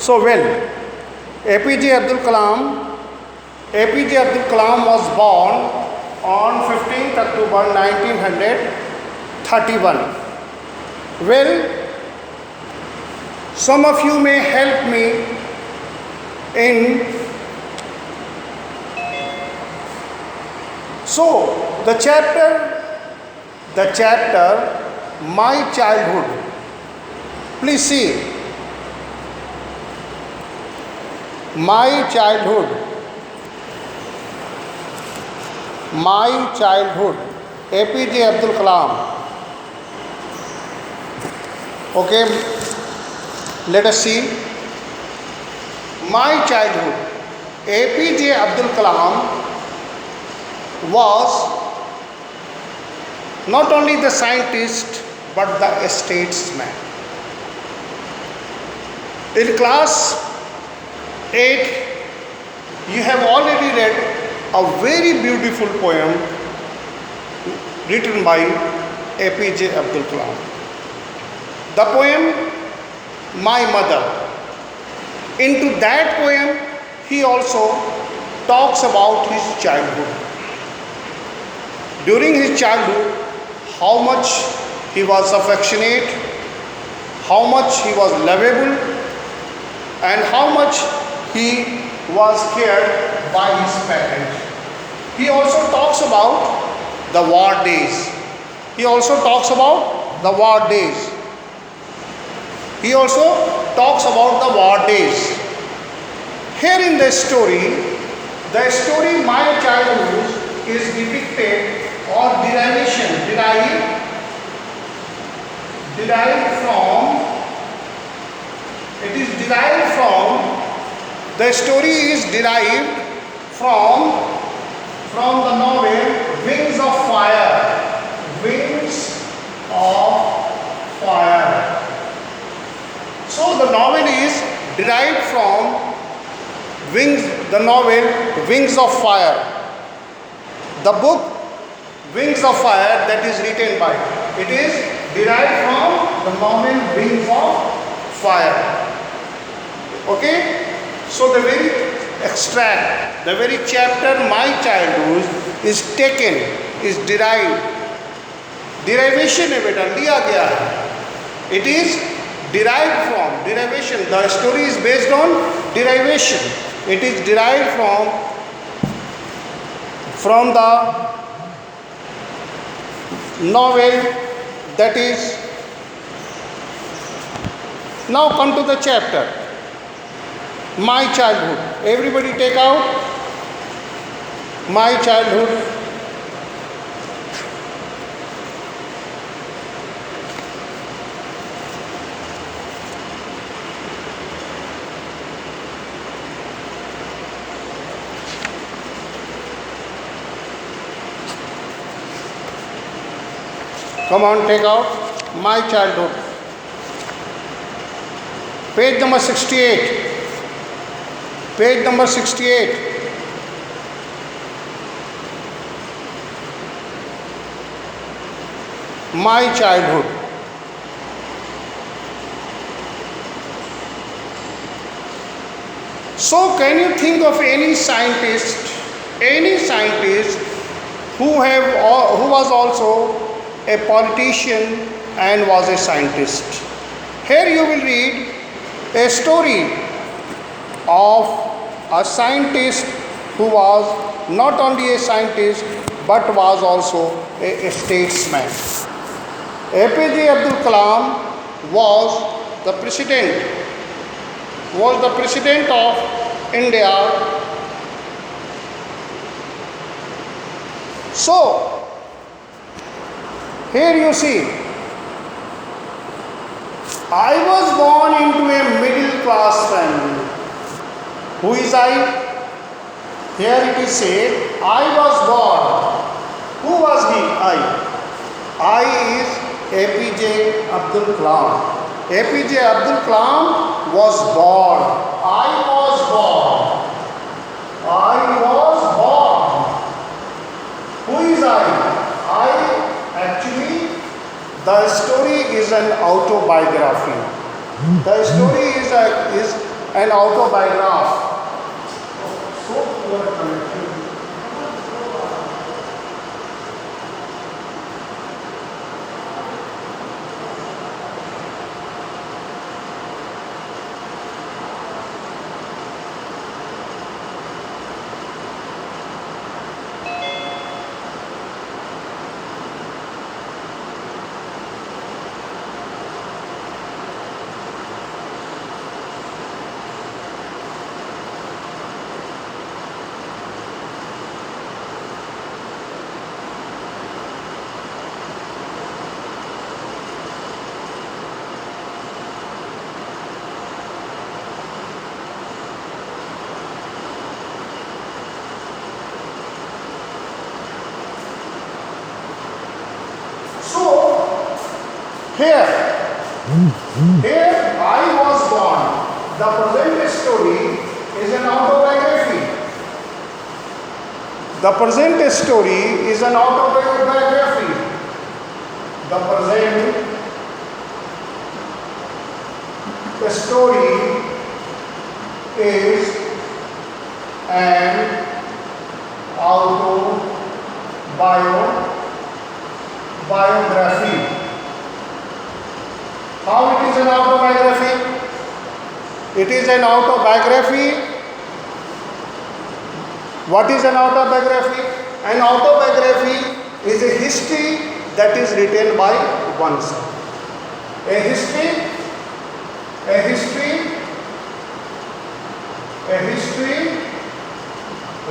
So well, APJ Abdul Kalam, APJ Abdul Kalam was born on 15th October 1931. Well, some of you may help me in. So the chapter My Childhood. Please see. My childhood. My childhood. APJ Abdul Kalam. Okay, let us see. My childhood. APJ Abdul Kalam was not only the scientist but the statesman. In class 8, you have already read a very beautiful poem written by APJ Abdul Kalam. The poem My Mother. Into that poem, he also talks about his childhood. During his childhood, how much he was affectionate, how much he was lovable, and how much he was cared by his parents. He also talks about the war days. He also talks about the war days. He also talks about the war days. Here in the story My Childhood is depicted or derived from, it is derived from, the story is derived from the novel Wings of Fire. Wings of Fire. So the novel is derived from the novel Wings of Fire. The book Wings of Fire that is written by, it is derived from the novel Wings of Fire. Okay? So the very extract, the very chapter My Childhood is taken, is derived. Derivation है बेटा, लिया गया है. It is derived from, derivation. The story is based on derivation. It is derived from the novel that is. Now come to the chapter My Childhood. Everybody take out My Childhood. Come on, take out My Childhood. Page number 68. Page number 68. My Childhood. So can you think of any scientist who was also a politician and was a scientist? Here you will read a story of a scientist who was not only a scientist but was also a statesman. APJ Abdul Kalam was the president of India. So here you see, I was born into a middle class family. Who is I? Here it is said, I was born. Who was he? I is APJ Abdul Kalam. APJ Abdul Kalam was born. I was born. Who is I? Actually, the story is an autobiography. The story is an autobiography. So poor connection. Here I was born. The present story is an autobiography. The present story is an autobiography. The present story is an autobiography. How it is an autobiography? It is an autobiography. What is an autobiography? An autobiography is a history that is written by oneself. A history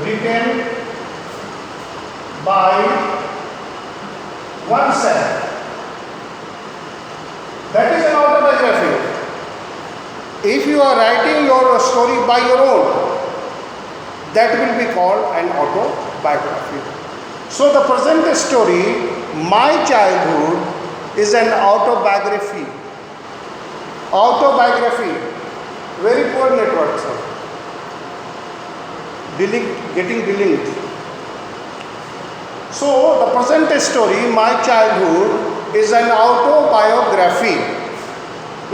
written by oneself. That is an autobiography. If you are writing your story by your own, that will be called an autobiography. So the present story, My Childhood, is an autobiography. Autobiography. Very poor network, sir. Getting delinked. So the present story, My Childhood, is an autobiography.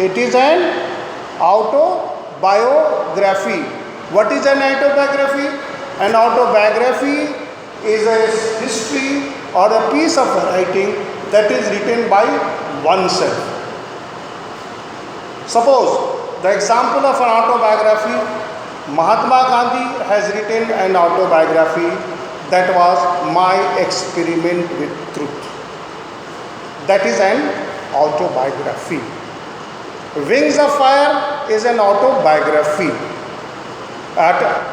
It is an autobiography. What is an autobiography? An autobiography is a history or a piece of writing that is written by oneself. Suppose the example of an autobiography, Mahatma Gandhi has written an autobiography that was My Experiment with Truth. That is an autobiography. Wings of Fire is an autobiography.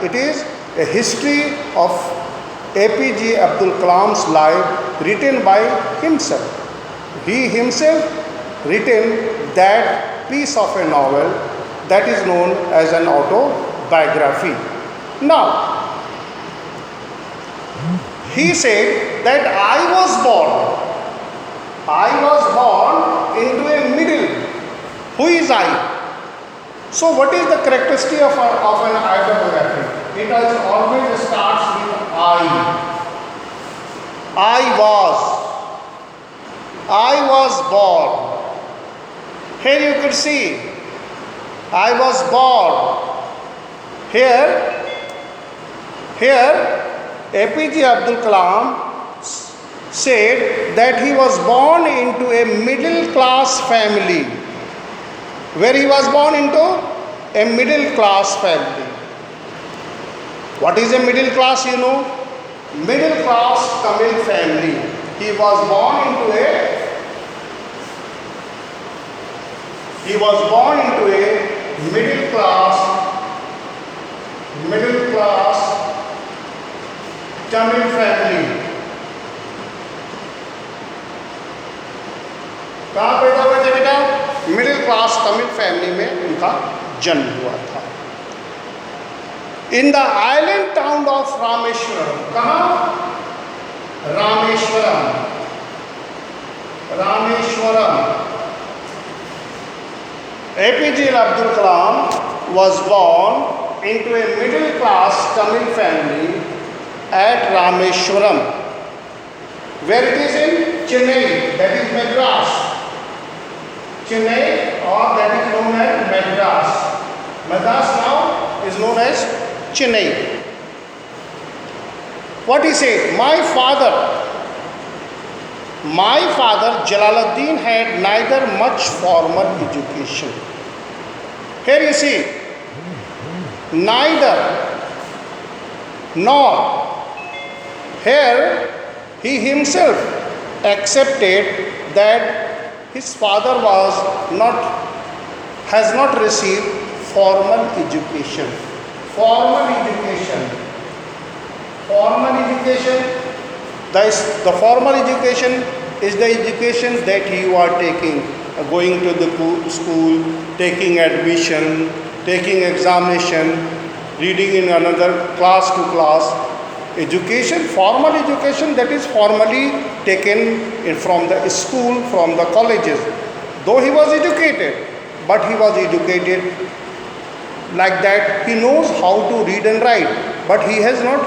It is a history of APJ Abdul Kalam's life written by himself. He himself written that piece of a novel that is known as an autobiography. Now, he said that I was born into a middle. Who is I? So what is the characteristic of an autobiography? It always starts with I. I was born. Here you could see, I was born. Here APJ Abdul Kalam said that he was born into a middle class family. Where he was born into? A middle class family. What is a middle class, you know? Middle class Tamil family. He was born into a middle class Tamil family. कहाँ पैदा हुए थे बेटा? Middle class Tamil family में उनका जन्म हुआ था. In the island town of Rameswaram. कहाँ? Rameswaram. APJ Abdul Kalam was born into a middle class Tamil family at Rameshwaram, where it is in Chennai, that is Madras. Chennai, or that is known as Madras. Madras now is known as Chennai. What he said, my father Jalaluddin had neither much formal education. Here you see, neither nor. Here he himself accepted that his father has not received formal education. Formal education. Formal education. The formal education is the education that you are taking, going to the school, taking admission, taking examination, reading in another class to class. Education, formal education, that is formally taken from the school, from the colleges. Though he was educated, but he was educated like that. He knows how to read and write, but he has not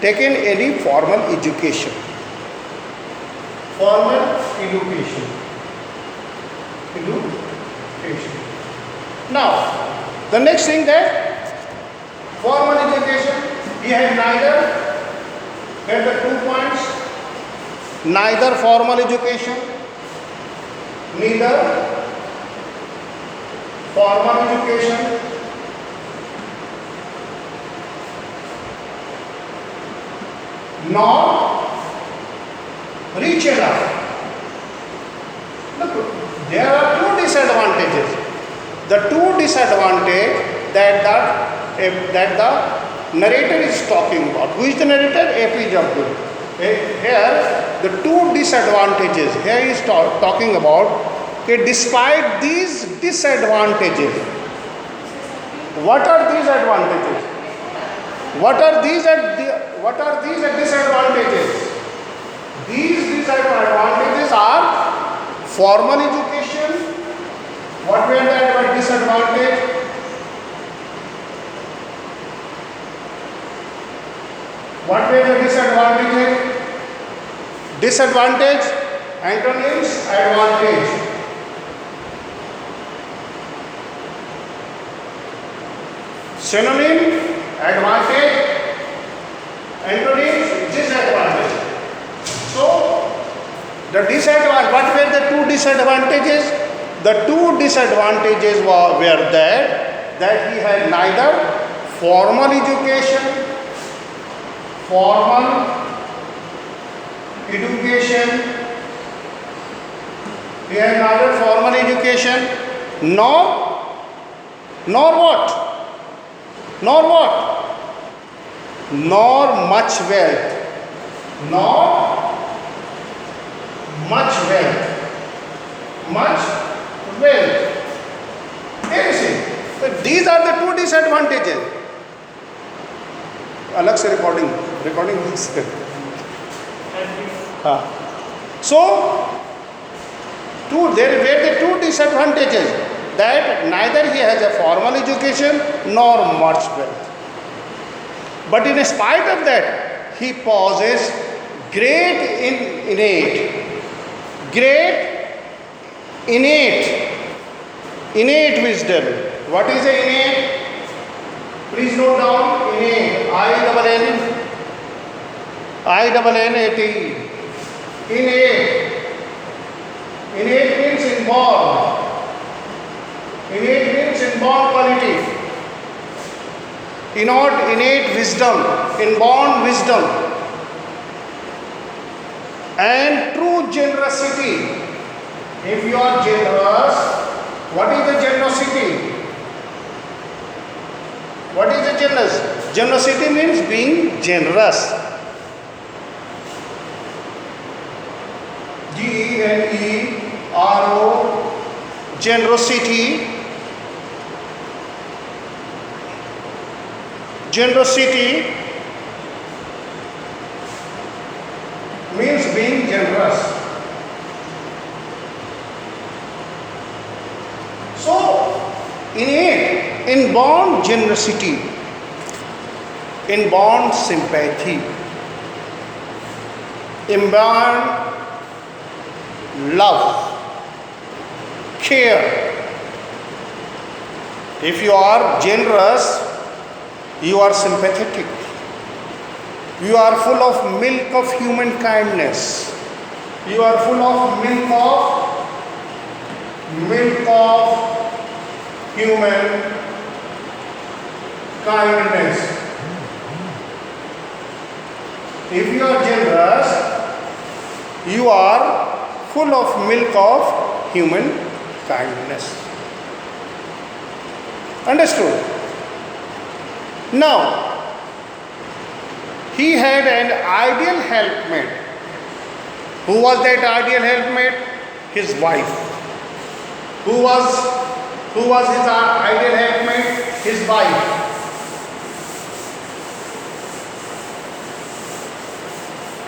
taken any formal education. Formal education. Education. Now, the next thing that formal education, he had neither, get the 2 points, neither formal education, neither formal education, nor rich enough. Look, there are two disadvantages. The two disadvantages that the narrator is talking about. Who is the narrator? APJ Abdul. Here, the two disadvantages. Here he is talking about, okay, despite these disadvantages. What are these advantages? What are these disadvantages? These disadvantages are formal education. What were the disadvantages? What were the disadvantages? Disadvantage, antonyms, advantage. Synonym, advantage, antonyms, disadvantage. So, what were the two disadvantages? The two disadvantages were that he had neither formal education, he had neither formal education, nor much wealth. Here you see, so these are the two disadvantages. अलग से recording So, there were the two disadvantages, that neither he has a formal education nor much wealth. But in spite of that, he possesses great innate wisdom. What is the innate? Please note down innate. I-double-N-A-T-E. Innate. Innate means inborn. Innate means inborn quality. Innate wisdom, inborn wisdom, and true generosity. If you are generous, what is the generosity? What is the generous? Generosity means being generous. G-E-N-E-R-O, generosity. Generosity means being generous. So, innate, inborn generosity, inborn sympathy, inborn love, care, If you are generous, you are sympathetic. You are full of milk of human kindness. You are full of milk of human kindness. If you are generous, you are full of milk of human kindness. Understood? Now, he had an ideal helpmate. Who was that ideal helpmate? His wife. Who was his ideal helpmate? His wife.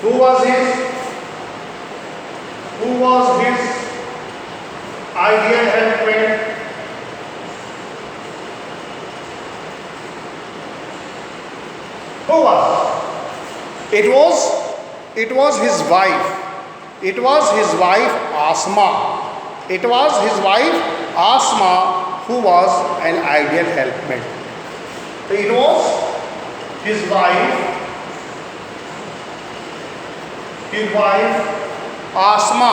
Who was his ideal helpmate? Who was? It was his wife. It was his wife Asma. It was his wife Asma who was an ideal helpmate. It was his wife Asma.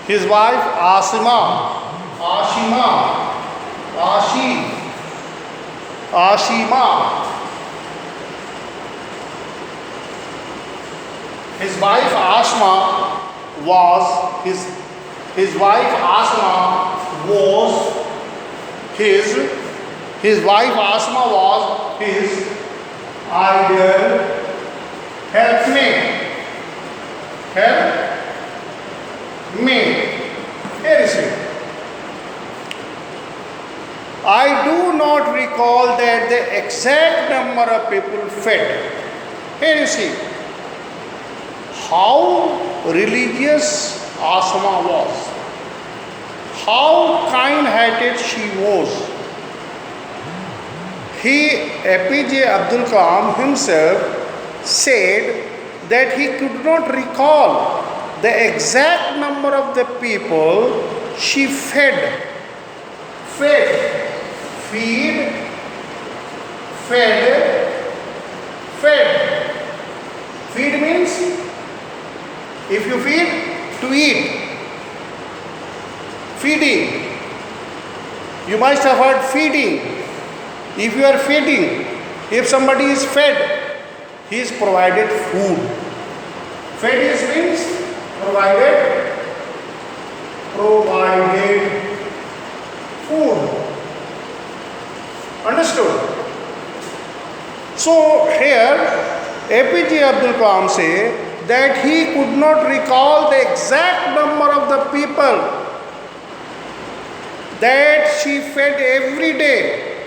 His wife Ashima. His wife Asma was his wife Asma was his wife Asma was his ideal helpmate. Here is it. I do not recall that the exact number of people fed. Here you see how religious Asma was, how kind-hearted she was. APJ Abdul Kalam himself said that he could not recall the exact number of the people she fed. Feed means if you feed, to eat. Feeding. You must have heard feeding. If you are feeding, if somebody is fed, he is provided food. Fed means provided food. Understood? So here APJ Abdul Kalam say that he could not recall the exact number of the people that she fed every day,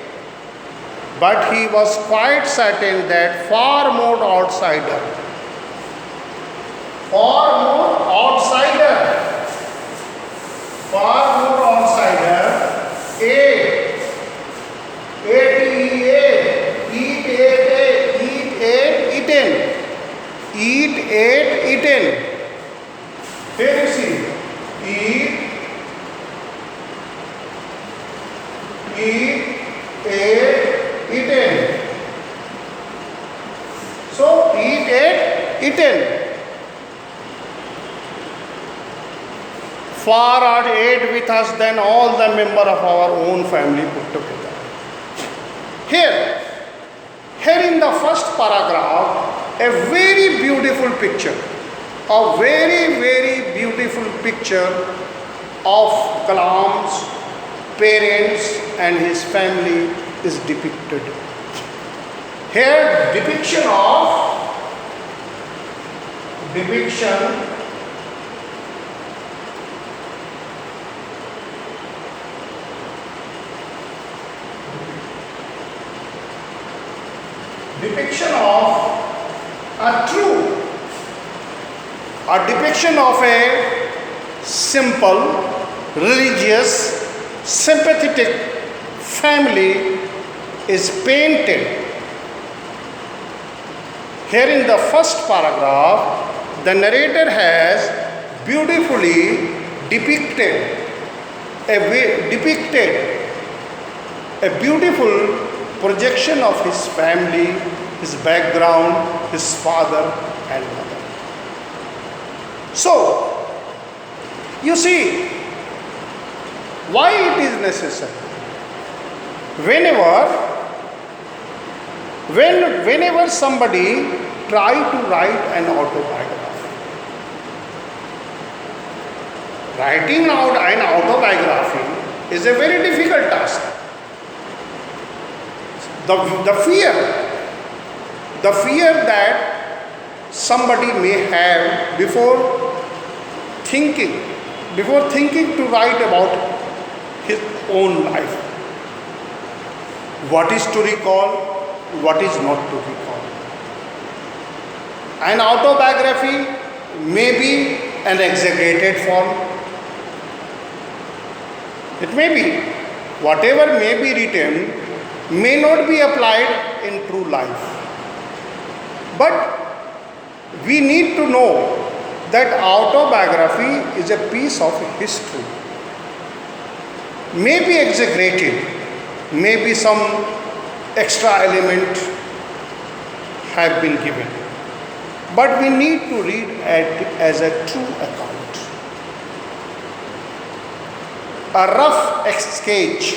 but he was quite certain that far more outsider, 8, eaten. Here you see, eat, 8, eaten. So, eat, 8, eaten. Far are 8 with us than all the member of our own family put together. Here in the first paragraph, a very beautiful picture, a very, very beautiful picture of Kalam's parents and his family is depicted. Here, depiction a depiction of a simple, religious, sympathetic family is painted. Here in the first paragraph, the narrator has beautifully depicted a beautiful projection of his family, his background, his father and mother. So, you see, why it is necessary? Whenever somebody try to write an autobiography, writing out an autobiography is a very difficult task. The fear that somebody may have before thinking to write about his own life. What is to recall, what is not to recall. An autobiography may be an exaggerated form. It may be. Whatever may be written may not be applied in true life. But we need to know that autobiography is a piece of history. May be exaggerated, maybe some extra element have been given, but we need to read it as a true account. A rough sketch,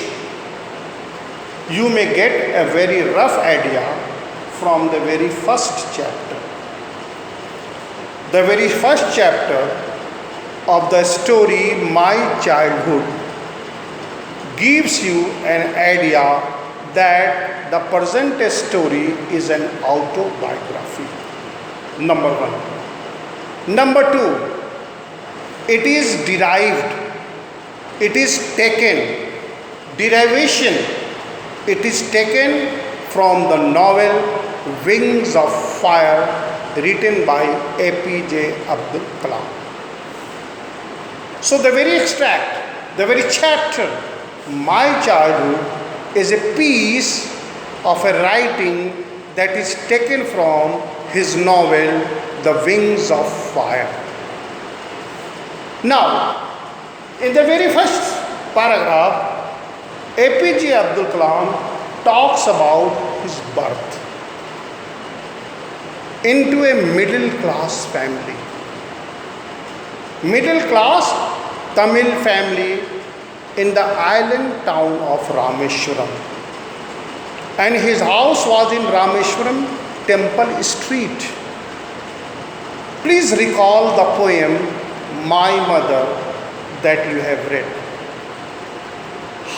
you may get a very rough idea from the very first chapter. The very first chapter of the story My Childhood gives you an idea that the present story is an autobiography. Number one. Number two, it is derived, it is taken, derivation, it is taken from the novel Wings of Fire written by APJ Abdul Kalam. So the very extract, the very chapter, My Childhood, is a piece of a writing that is taken from his novel The Wings of Fire. Now, in the very first paragraph, APJ Abdul Kalam talks about his birth into a middle class family. Middle class Tamil family in the island town of Rameshwaram. And his house was in Rameshwaram Temple Street. Please recall the poem My Mother that you have read.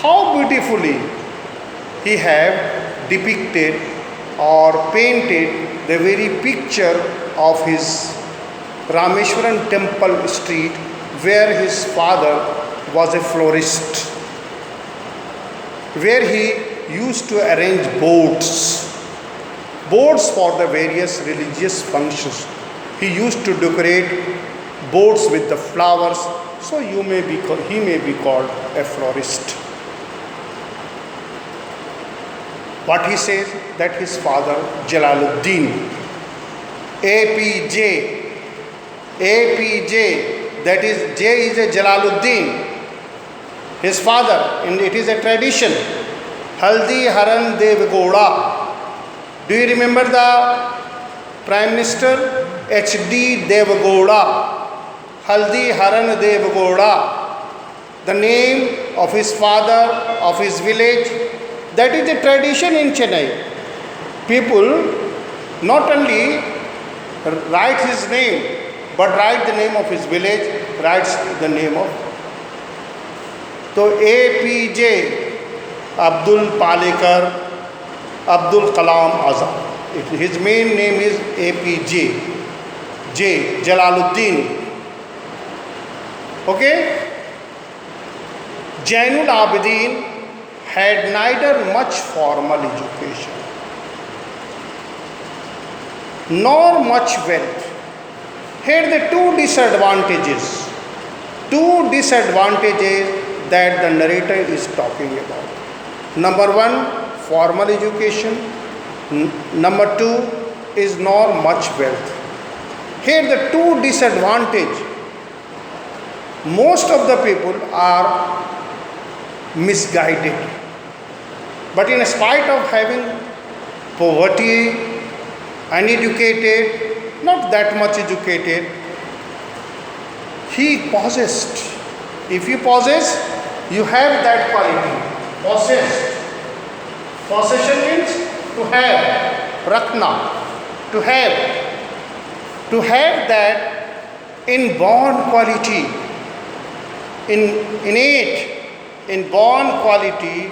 How beautifully he have depicted or painted the very picture of his Rameshwaram Temple Street, where his father was a florist, where he used to arrange boards for the various religious functions. He used to decorate boards with the flowers, so he may be called a florist. What he says, that his father Jalaluddin, APJ, that is J is a Jalaluddin, his father, and it is a tradition, Haldi Haran Devgowda. Do you remember the Prime Minister? H.D. Devgowda, Haldi Haran Devgowda, the name of his father, of his village. That is a tradition in Chennai. People not only write his name, but write the name of his village, writes the name of. So APJ Abdul Palekar Abdul Kalam Azad. His main name is APJ J Jalaluddin. Okay? Jainul Abidin had neither much formal education nor much wealth. Here the two disadvantages that the narrator is talking about. Number one, formal education. Number two is nor much wealth. Here the two disadvantage. Most of the people are misguided. But in spite of having poverty, uneducated, not that much educated, he possessed. If you possess, you have that quality. Possessed. Possession means to have. Ratna. To have. To have that inborn quality, innate, inborn quality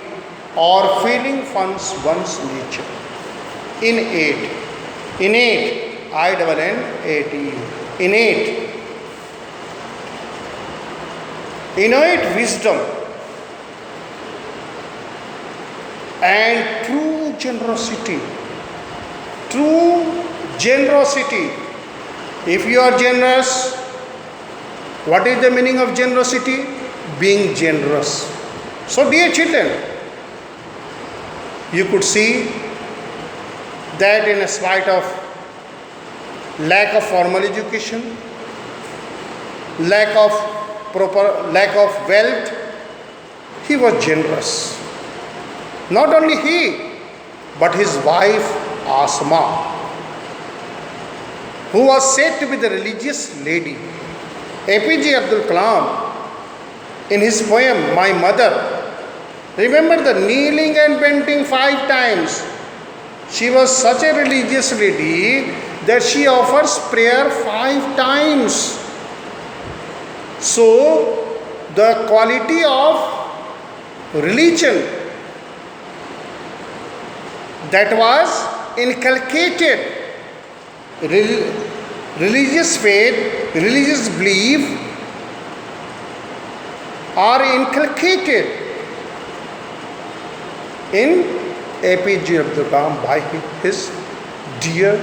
or feeling funds one's nature. Innate. Innate. I-double-N-A-T-E. Innate. Innate wisdom and true generosity. True generosity. If you are generous, what is the meaning of generosity? Being generous. So, dear children, you could see that in spite of lack of formal education, lack of wealth, he was generous. Not only he, but his wife Asma, who was said to be the religious lady. APJ Abdul Kalam, in his poem My Mother, remember the kneeling and bending 5 times. She was such a religious lady that she offers prayer 5 times. So, the quality of religion that was inculcated, religious faith, religious belief are inculcated in APJ Abdul Kalam by his dear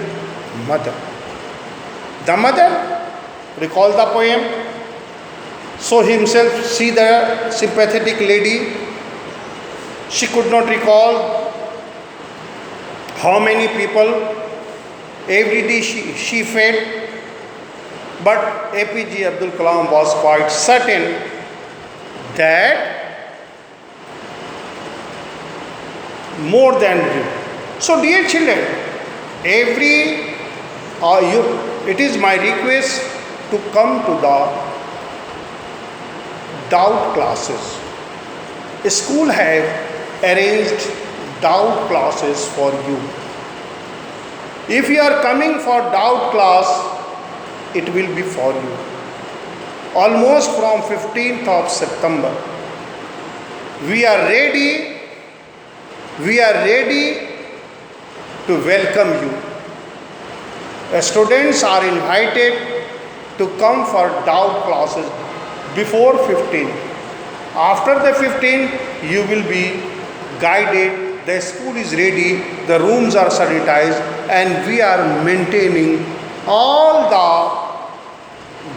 mother. The mother, recall the poem, saw himself see the sympathetic lady. She could not recall how many people every day she fed, but APJ Abdul Kalam was quite certain that more than you. So, dear children, it is my request to come to the doubt classes. School have arranged doubt classes for you. If you are coming for doubt class, it will be for you. Almost from 15th of September, we are ready to welcome you. Students are invited to come for doubt classes before 15th. After the 15th, you will be guided. The school is ready, the rooms are sanitized, and we are maintaining all the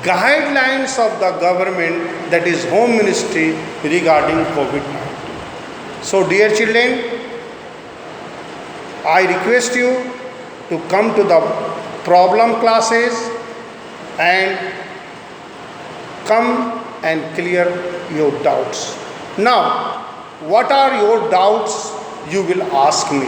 guidelines of the government, that is Home Ministry, regarding COVID-19. So, dear children, I request you to come to the problem classes and come and clear your doubts. Now, what are your doubts, you will ask me.